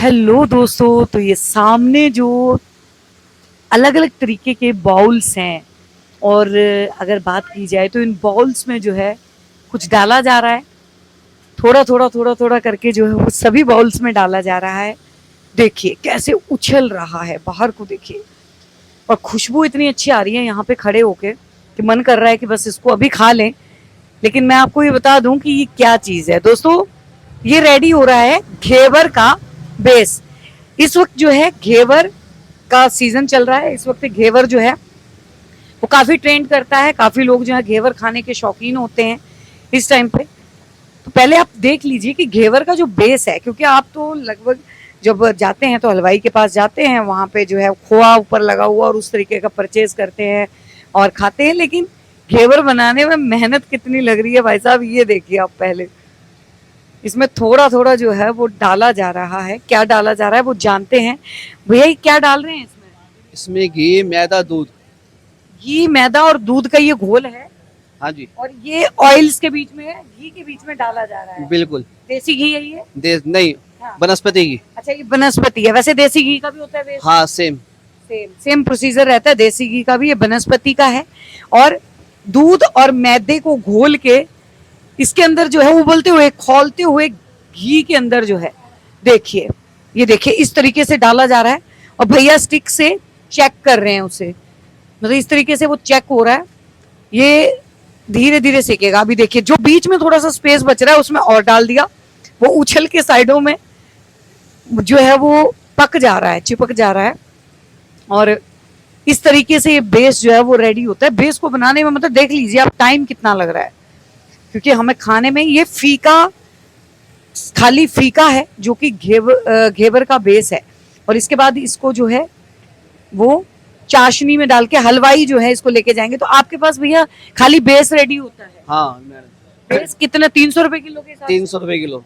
Hello दोस्तों, तो ये सामने जो अलग अलग तरीके के बाउल्स हैं और अगर बात की जाए तो इन बाउल्स में जो है कुछ डाला जा रहा है। थोड़ा थोड़ा करके जो है वो सभी बाउल्स में डाला जा रहा है। देखिए कैसे उछल रहा है, बाहर को देखिए। और खुशबू इतनी अच्छी आ रही है यहाँ पे खड़े होके कि मन कर रहा है कि बस इसको अभी खा लें। लेकिन मैं आपको ये बता दूं कि ये क्या चीज है दोस्तों। ये रेडी हो रहा है घेवर का बेस। इस वक्त जो है घेवर का सीजन चल रहा है। इस वक्त घेवर जो है वो काफी ट्रेंड करता है। काफी लोग जो है घेवर खाने के शौकीन होते हैं इस टाइम पे। तो पहले आप देख लीजिए कि घेवर का जो बेस है, क्योंकि आप तो लगभग जब जाते हैं तो हलवाई के पास जाते हैं, वहां पे जो है खोआ ऊपर लगा हुआ और उस तरीके का परचेज करते हैं और खाते हैं। लेकिन घेवर बनाने में मेहनत कितनी लग रही है भाई साहब, ये देखिए आप पहले। इसमें थोड़ा थोड़ा जो है वो डाला जा रहा है। क्या डाला जा रहा है वो जानते हैं। भैया ये क्या डाल रहे हैं इसमें? इसमें घी, मैदा, दूध। घी, मैदा और दूध का ये घोल है। हाँ जी, और ये ऑयल्स के बीच में है, घी के बीच में डाला जा रहा है। बिल्कुल। देसी घी है ये? नहीं, हाँ। वनस्पति घी। अच्छा, ये वनस्पति है। वैसे देसी घी का भी होता है बेस? हाँ, सेम। सेम सेम प्रोसीजर रहता है देसी घी का भी। ये वनस्पति का है। और दूध और मैदे को घोल के इसके अंदर जो है उबलते हुए खौलते हुए घी के अंदर जो है, देखिए, ये देखिए इस तरीके से डाला जा रहा है। और भैया स्टिक से चेक कर रहे हैं उसे। मतलब इस तरीके से वो चेक हो रहा है। ये धीरे धीरे सेकेगा। अभी देखिए जो बीच में थोड़ा सा स्पेस बच रहा है उसमें और डाल दिया। वो उछल के साइडों में जो है वो पक जा रहा है, चिपक जा रहा है। और इस तरीके से ये बेस जो है वो रेडी होता है। बेस को बनाने में मतलब देख लीजिए आप टाइम कितना लग रहा है, क्योंकि हमें खाने में ये फीका, खाली फीका है जो कि घेवर का बेस है। और इसके बाद इसको जो है वो चाशनी में डाल के हलवाई जो है इसको लेके जाएंगे। तो आपके पास भैया खाली बेस रेडी होता है? हाँ मैडम, बेस कितना, 300 रुपए किलो के हिसाब से? 300 रुपए किलो।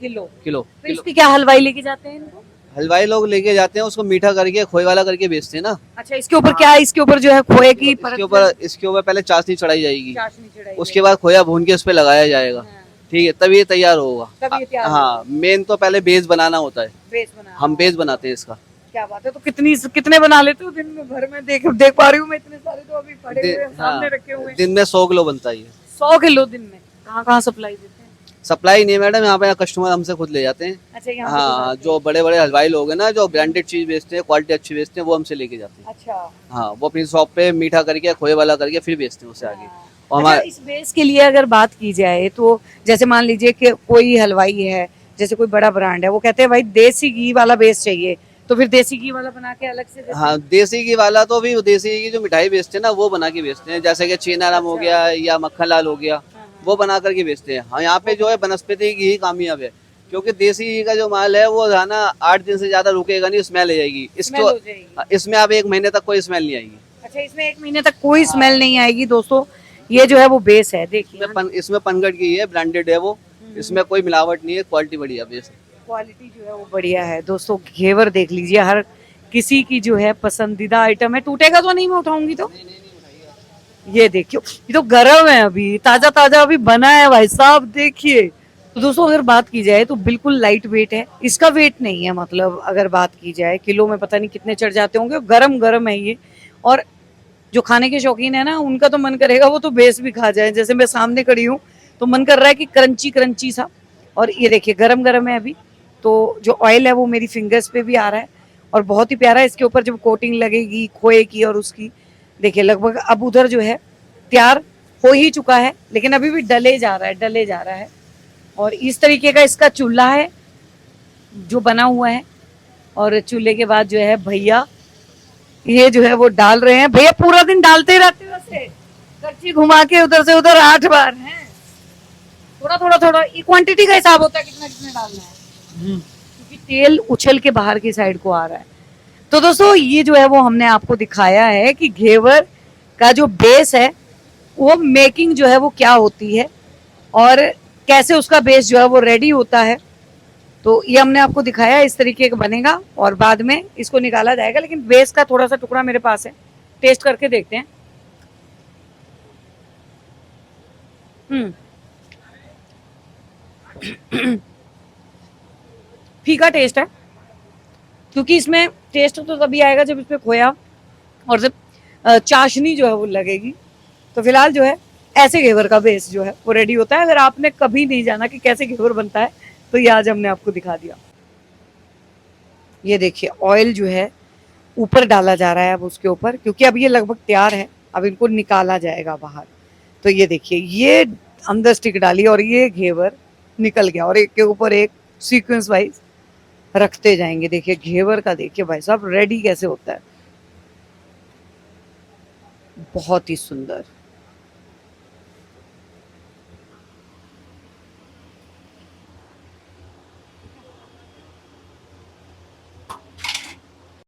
किलो। किलो तो इसकी क्या हलवाई लेके जाते हैं इनको? हलवाई लोग लेके जाते हैं, उसको मीठा करके खोए वाला करके बेचते हैं ना। अच्छा, इसके ऊपर क्या है? इसके ऊपर जो है खोए की इसके ऊपर पहले चाशनी चढ़ाई जाएगी। चाशनी चढ़ाई उसके बाद खोया भून के उस पर लगाया जाएगा। हाँ। ठीक है, तब ये तैयार होगा। तब ये तैयार हाँ, मेन तो पहले बेस बनाना होता है। बेस बना। हम बेस बनाते हैं इसका। क्या बात है। तो कितने बना लेते हो दिन में? भर में देख पा रही हूँ मैं, इतने सारे तो अभी पड़े हुए हैं, सामने रखे हुए हैं। दिन में 100 किलो बनता है ये। 100 किलो दिन में? कहाँ कहाँ सप्लाई देते हैं? सप्लाई नहीं है मैडम, यहाँ पे कस्टमर हमसे खुद ले जाते हैं। अच्छा, यहाँ हाँ, जो बड़े बड़े हलवाई लोग हैं ना, जो ब्रांडेड चीज बेचते हैं, क्वालिटी अच्छी बेचते हैं, वो हमसे लेके जाते हैं। अच्छा। हाँ, वो अपनी शॉप पे मीठा करके खोए वाला करके फिर बेचते हैं उससे आगे। और अच्छा, हमारे इस बेस के लिए अगर बात की जाए तो जैसे मान लीजिए कि कोई हलवाई है, जैसे कोई बड़ा ब्रांड है, वो कहते हैं भाई देसी घी वाला बेस चाहिए, तो फिर देसी घी वाला बना के अलग से देते हैं? हाँ, देसी घी वाला तो भी देसी घी की जो मिठाई बेचते हैं ना, वो बना के बेचते हैं। जैसे कि चीनाराम हो गया या मक्खन लाल हो गया, वो बना करके बेचते हैं। हाँ, यहाँ पे जो है वनस्पति घी कामयाब है, क्योंकि देसी घी का जो माल है वो है ना 8 दिन से ज्यादा रुकेगा नहीं, स्मेल आ जाएगी स्मेल इसको। हो जाएगी। इसमें आप 1 महीने तक कोई स्मेल नहीं आएगी। अच्छा, इसमें 1 महीने तक कोई स्मेल नहीं आएगी दोस्तों। ये जो है वो बेस है, देखिए। इसमें पनगढ़ की है, ब्रांडेड है वो। इसमें कोई मिलावट नहीं है, क्वालिटी बढ़िया बेस है। क्वालिटी जो है वो बढ़िया है दोस्तों। घेवर देख लीजिए, हर किसी की जो है पसंदीदा आइटम है। टूटेगा तो नहीं? मैं उठाऊंगी तो ये देखियो, ये तो गर्म है, अभी ताजा ताजा अभी बना है भाई साहब, देखिए। तो दोस्तों अगर बात की जाए तो बिल्कुल लाइट वेट है। इसका वेट नहीं है, मतलब अगर बात की जाए किलो में पता नहीं कितने चढ़ जाते होंगे। गरम गरम है ये। और जो खाने के शौकीन है ना, उनका तो मन करेगा वो तो बेस भी खा जाए। जैसे मैं सामने खड़ी हूँ तो मन कर रहा है कि क्रंची क्रंची सा। और ये देखिए गरम गरम है अभी। तो जो ऑयल है वो मेरी फिंगर्स पे भी आ रहा है और बहुत ही प्यारा है। इसके ऊपर जब कोटिंग लगेगी खोए की और उसकी, देखिए लगभग अब उधर जो है तैयार हो ही चुका है, लेकिन अभी भी डले जा रहा है, डले जा रहा है। और इस तरीके का इसका चूल्हा है जो बना हुआ है। और चूल्हे के बाद जो है भैया ये जो है वो डाल रहे हैं। भैया पूरा दिन डालते रहते हो वैसे? करछी घुमा के उधर से उधर 8 बार हैं? थोड़ा थोड़ा थोड़ा ये क्वांटिटी का हिसाब होता है कितना कितना डालना है, क्योंकि तेल उछल के बाहर की साइड को आ रहा है। तो दोस्तों ये जो है वो हमने आपको दिखाया है कि घेवर का जो बेस है वो मेकिंग जो है वो क्या होती है और कैसे उसका बेस जो है वो रेडी होता है। तो ये हमने आपको दिखाया, इस तरीके का बनेगा और बाद में इसको निकाला जाएगा। लेकिन बेस का थोड़ा सा टुकड़ा मेरे पास है, टेस्ट करके देखते हैं। फीका टेस्ट है, क्योंकि इसमें टेस्ट तो तभी आएगा जब इसमें खोया और जब चाशनी जो है वो लगेगी। तो फिलहाल जो है ऐसे घेवर का बेस जो है वो रेडी होता है। अगर आपने कभी नहीं जाना कि कैसे घेवर बनता है तो ये आज हमने आपको दिखा दिया। ये देखिए ऑयल जो है ऊपर डाला जा रहा है अब उसके ऊपर, क्योंकि अब ये लगभग तैयार है, अब इनको निकाला जाएगा बाहर। तो ये देखिए ये अंदर स्टिक डाली और ये घेवर निकल गया और एक के ऊपर एक सीक्वेंस वाइज रखते जाएंगे। देखिए घेवर का देखिए भाई साहब रेडी कैसे होता है, बहुत ही सुंदर।